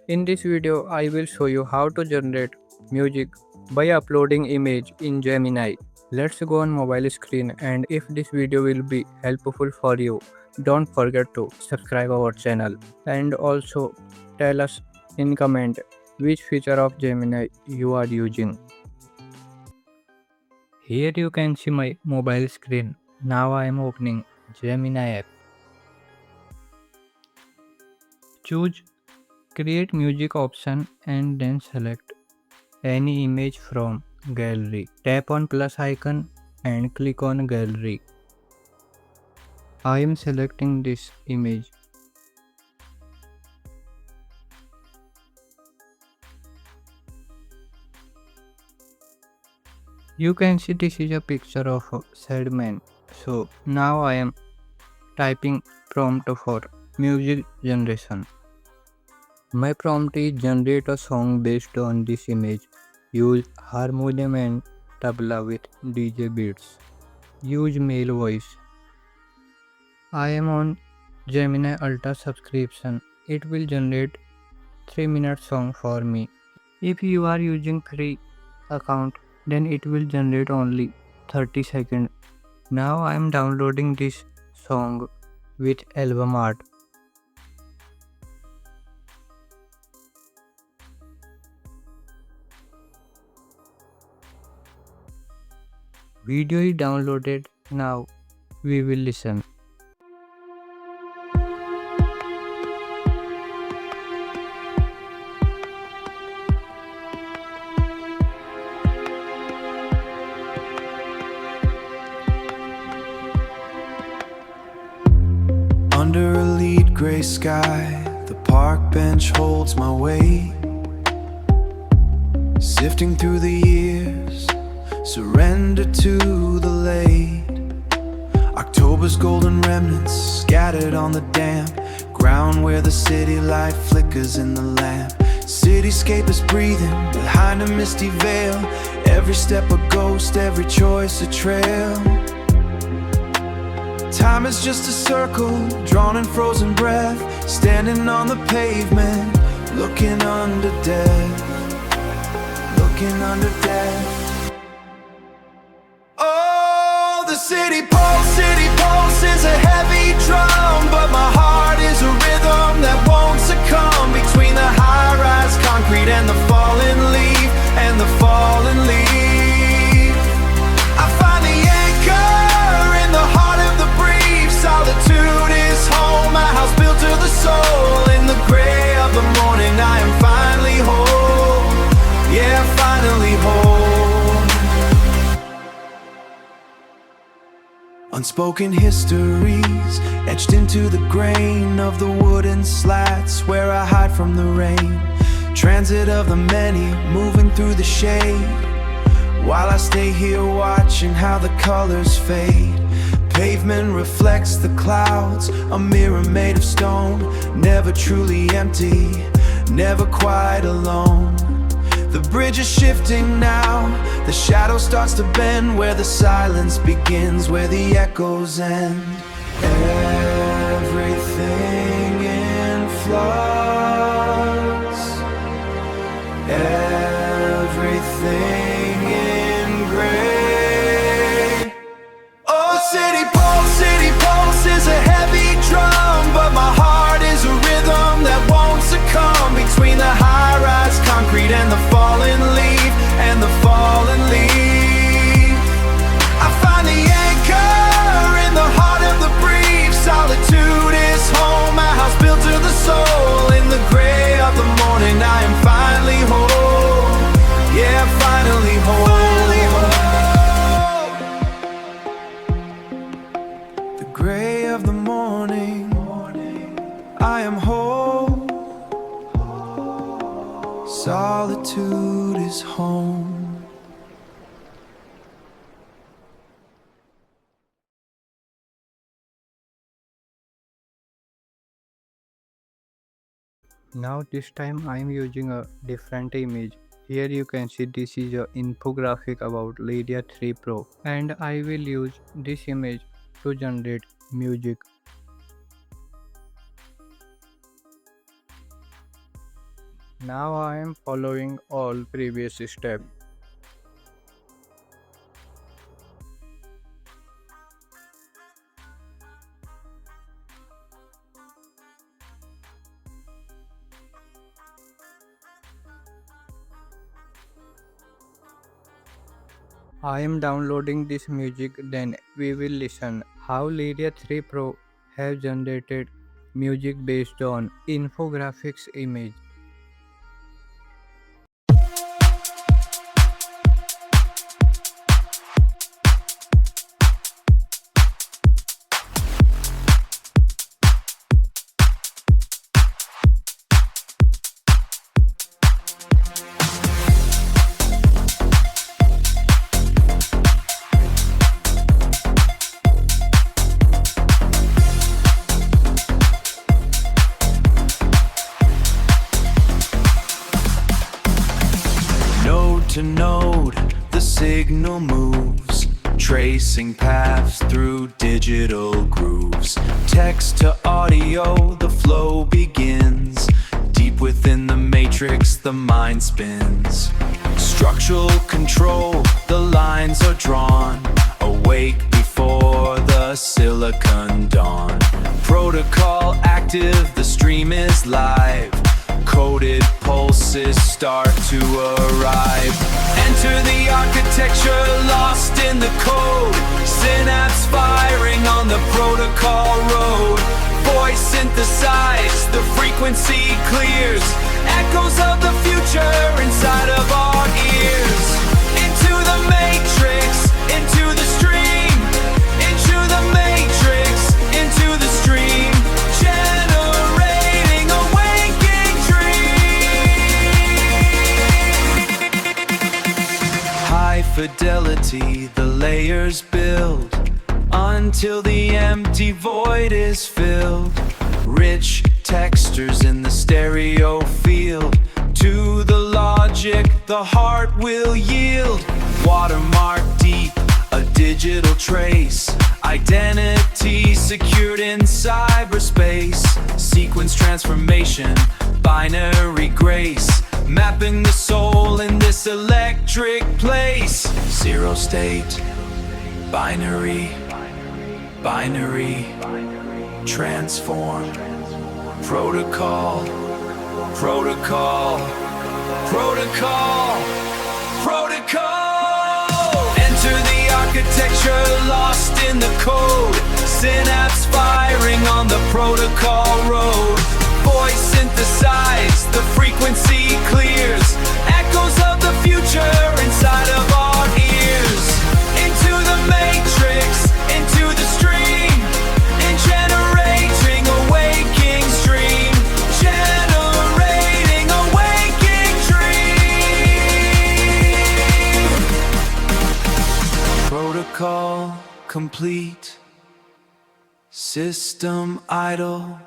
In this video, I will show you how to generate music by uploading image in Gemini. Let's go on mobile screen, and if this video will be helpful for you, don't forget to subscribe our channel and also tell us in comment which feature of Gemini you are using. Here you can see my mobile screen. Now I am opening Gemini app. Choose create music option and then select any image from gallery. Tap on plus icon and click on gallery. I am selecting this image. You can see this is a picture of a sad man. So now I am typing prompt for music generation. My prompt is generate a song based on this image. Use Harmonium and Tabla with DJ beats. Use male voice. I am on Gemini Ultra subscription. It will generate 3-minute song for me. If you are using free account, then it will generate only 30 seconds. Now I am downloading this song with album art. Video is downloaded. Now we will listen. Under a lead gray sky, the park bench holds my weight. Sifting through the years, surrender to the late. October's golden remnants scattered on the damp ground where the city light flickers in the lamp. Cityscape is breathing behind a misty veil. Every step a ghost, every choice a trail. Time is just a circle, drawn in frozen breath. Standing on the pavement, looking under death. Looking under death. Oh, the city pulse is a heavy drum, but my heart is a rhythm that won't succumb. Between the high-rise concrete and the fallen leaf, and the fallen leaf, I find the anchor in the heart of the breeze. Solitude is home, a house built to the soul. In the gray of the morning, I am finally whole. Yeah, finally whole. Unspoken histories etched into the grain of the wooden slats where I hide from the rain. Transit of the many moving through the shade, while I stay here watching how the colors fade. Pavement reflects the clouds, a mirror made of stone. Never truly empty, never quite alone. The bridge is shifting now, the shadow starts to bend. Where the silence begins, where the echoes end. Everything in flux, everything in gray. Oh, the city pulse is a heavy drum, but my heart is a rhythm that won't succumb. Between the high-rise concrete and the fallen leaf, and the fallen leaf, I find the anchor in the heart of the breeze. Solitude is home, a house built to the soul. In the gray of the morning, I am finally whole. Yeah, finally whole. Finally whole. The gray of the morning, I am whole. Solitude is home. Now this time I am using a different image. Here you can see this is a infographic about Lyria 3 Pro, and I will use this image to generate music. Now I am following all previous steps. I am downloading this music, then we will listen how Lyria 3 Pro have generated music based on infographics image. Node to node, the signal moves, tracing paths through digital grooves. Text to audio, the flow begins. Deep within the matrix, the mind spins. Structural control, the lines are drawn. Awake before the silicon dawn. Protocol active, the stream is live. Coded pulses start to arrive. Enter the architecture, lost in the code. Synapse firing on the protocol road. Voice synthesized, the frequency clears. Echoes of the future inside of our ears. Into the matrix, into the stream. Into the matrix, into the stream. Generating a waking high fidelity, the layers build until the empty void is filled. Rich textures in the stereo field. To the logic, the heart will yield. Watermark deep, a digital trace. Identity secured in cyberspace. Sequence transformation, binary grace. Mapping the soul in this electric place. Zero state, binary, binary, transform. Protocol, protocol, protocol, protocol. Enter the architecture, lost in the code. Synapse firing on the protocol road. Voice synthesized, the frequency clears. Echoes of the future inside of our ears. Into the matrix, into the stream. In generating a waking stream. Generating a waking dream. Protocol complete. System idle.